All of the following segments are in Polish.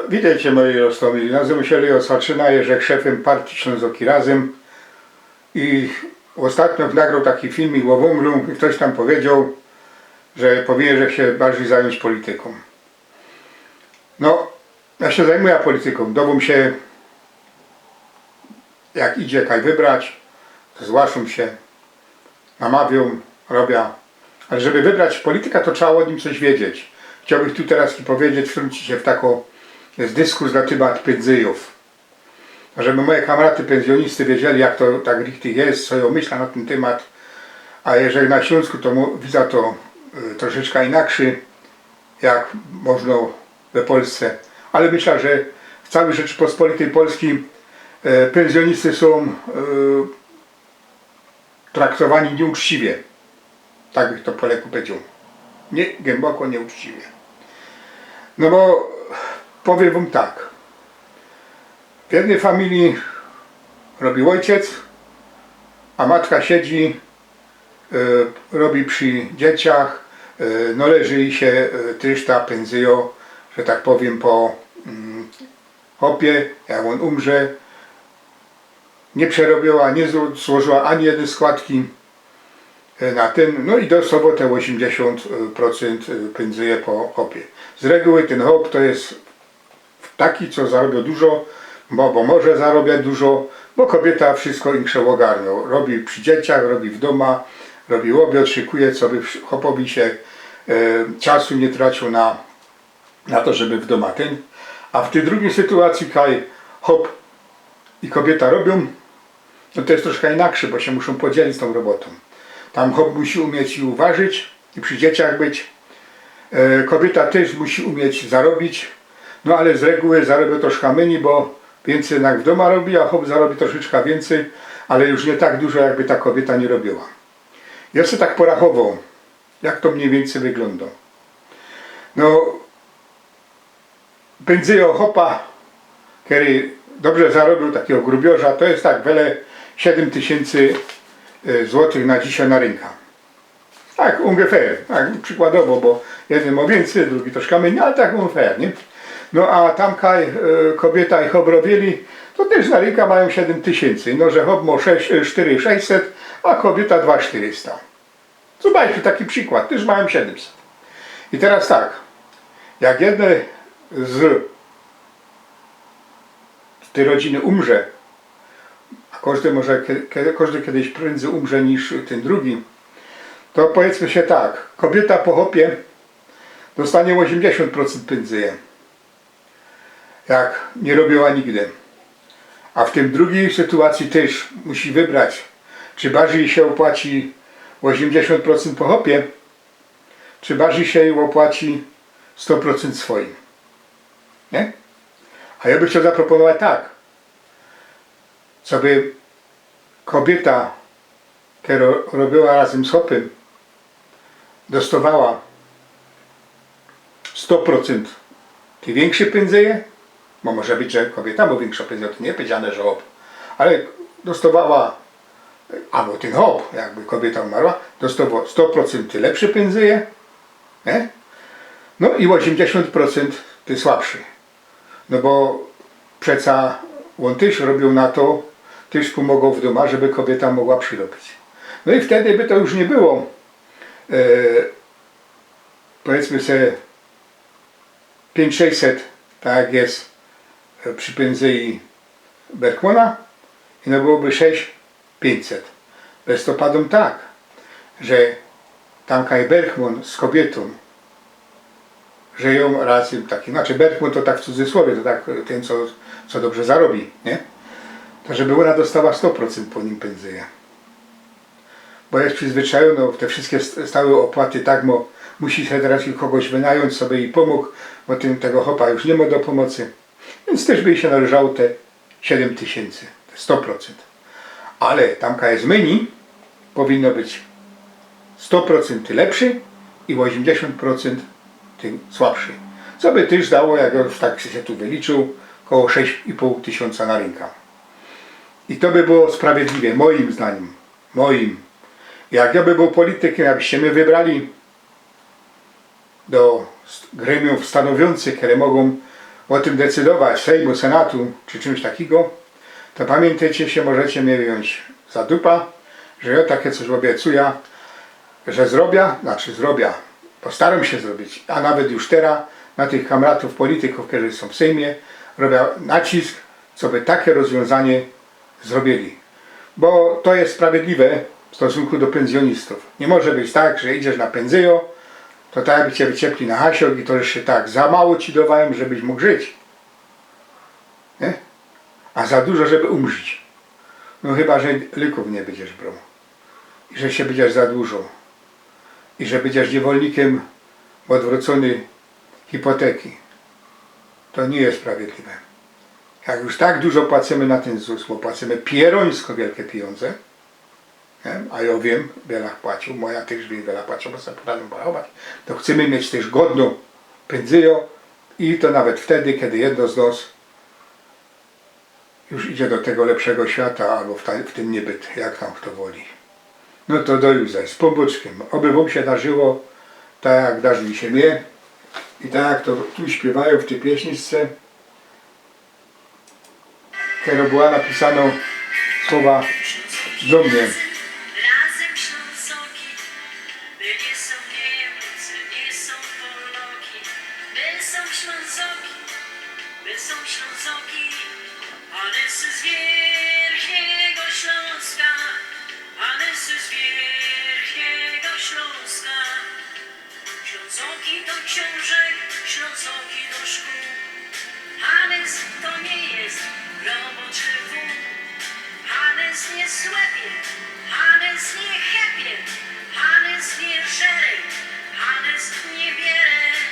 Witajcie moi roztomili. Nazywam się Leo Salczyna, jestem szefem partii Ślązoki Razem i ostatnio nagrał taki filmik o węglu i ktoś tam powiedział, że powinien się bardziej zająć polityką. No, ja się zajmuję polityką. Dowiem się, jak idzie kaj wybrać, zgłaszam się, namawiam, robię. Ale żeby wybrać polityka, to trzeba o nim coś wiedzieć. Chciałbym tu teraz powiedzieć, wtrącić się w taką dyskurs na temat pensjów. Żeby moje kamraty pensjonisty wiedzieli, jak to tak richtig jest, co ja myślę na ten temat. A jeżeli na Śląsku, to widzę to troszeczkę inaczej, jak można we Polsce. Ale myślę, że w całej Rzeczypospolitej Polskiej pensjonisty są traktowani nieuczciwie. Tak bych to Poleku powiedział. Nie, głęboko nieuczciwie. No bo powiem wam tak. W jednej familii robi ojciec, a matka siedzi, robi przy dzieciach, no leży i się też ta pensjo, że tak powiem, po hopie, jak on umrze, nie przerobiła, nie złożyła ani jednej składki na ten, no i do soboty 80% pensje po hopie. Z reguły ten hop to jest taki, co zarabia dużo, bo może zarabiać dużo, bo kobieta wszystko insze ogarnia. Robi przy dzieciach, robi w domu, robi obiad, szykuje, co by hopowi się czasu nie tracił na to, żeby w domu ten. A w tej drugiej sytuacji, kaj hop i kobieta robią, no to jest troszkę inaczej, bo się muszą podzielić tą robotą. Tam hop musi umieć i uważać, i przy dzieciach być. Kobieta też musi umieć zarobić, no ale z reguły zarabia troszkę mniej, bo więcej jak w domu robi, a hop zarobi troszeczkę więcej, ale już nie tak dużo, jakby ta kobieta nie robiła. Ja sobie tak porachował, jak to mniej więcej wygląda. No, pensjo hopa, który dobrze zarobił, takiego grubiorza, to jest tak wiele 7000 złotych na dzisiaj na rynku. Tak, ungefähr, tak, przykładowo, bo jeden ma więcej, drugi troszkę mniej, ale tak ungefähr, nie? No a tam kaj kobieta i hop robili, to też na rynku mają 7000, no że hop ma 4600, a kobieta 2400. Zobaczcie, taki przykład, też mają 700. I teraz tak, jak jedne z tej rodziny umrze, a każdy kiedyś prędzej umrze niż ten drugi, to powiedzmy się tak, kobieta po hopie dostanie 80% pensji, jak nie robiła nigdy. A w tym drugiej sytuacji też musi wybrać, czy bardziej się opłaci 80% po hopie, czy bardziej się opłaci 100% swoim. Nie? A ja bym chciał zaproponować tak, co by kobieta, która robiła razem z hopem, dostawała 100% tej większej pensje, bo może być, że kobieta ma większą pensję, to nie powiedziane, że hop, ale dostawała, albo ten hop, jakby kobieta umarła, dostawała 100% lepsze pensje, nie? No i 80% te słabsze. No bo przeca on też robił na to, też pomogą w domu, żeby kobieta mogła przyrobić. No i wtedy by to już nie było, powiedzmy sobie 5600, tak jak jest przy pensji Bergmana, i no byłoby 6500. Listopadem tak, że tam kaj Bergman z kobietą żyją razem, taki, znaczy Bergman to tak w cudzysłowie, to tak ten, co dobrze zarobi, nie? To żeby ona dostała 100% po nim pensję. Bo jest przyzwyczajona, te wszystkie stałe opłaty, tak, musi się teraz kogoś wynająć sobie i pomógł, bo tego hopa już nie ma do pomocy. Więc też by jej się należało te 7000, te 100%. Ale tamka jest menu, powinno być 100% lepszy i 80% tym słabszy. Co by też dało, jak już tak się tu wyliczył, około 6500 na rynku. I to by było sprawiedliwie, moim zdaniem. Moim. Jak ja by był politykiem, jakbyście mnie wybrali do gremiów stanowiących, które mogą o tym decydować Sejmu, Senatu czy czymś takiego, to pamiętajcie się, możecie mnie wyjąć za dupa, że ja takie coś obiecuję, że zrobię, postaram się zrobić, a nawet już teraz na tych kamratów polityków, którzy są w Sejmie, robię nacisk, co by takie rozwiązanie zrobili. Bo to jest sprawiedliwe w stosunku do pensjonistów. Nie może być tak, że idziesz na pensję, to tak jakby cię wyciepli na hasiok i to jeszcze tak, za mało ci dawałem, żebyś mógł żyć. Nie? A za dużo, żeby umrzeć. No chyba, że leków nie będziesz brał. I że się będziesz zadłużał. I że będziesz niewolnikiem odwrócony hipoteki. To nie jest sprawiedliwe. Jak już tak dużo płacimy na ten ZUS, bo płacimy pierońsko wielkie pieniądze, nie? A ja wiem, wiele płacił, moja też wiele płacił, bo sobie potrafię porować, to chcemy mieć też godną pensję i to nawet wtedy, kiedy jedno z nas już idzie do tego lepszego świata albo w ten niebyt, jak tam kto woli. No to do jutra, z pombuczkiem. Oby wam się darzyło tak, jak darzy mi się mnie i tak, jak to tu śpiewają w tej pieśniczce, która była napisana słowa do mnie. Razem Ślązoki, by nie są Niemcy, nie są Poloki, by są Ślązoki, one są z Wierchniego Śląska, one są z Wierchniego Śląska. Ślązoki do książek, Ślązoki do szkół, Hanys to nie jest roboczy wół. Hanys nie słepie, Hanys nie chepie, Hanys nie żere, Hanys nie bierze.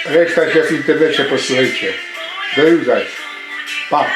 Reszta się w internecie posłuchajcie. Do jutra. Pa.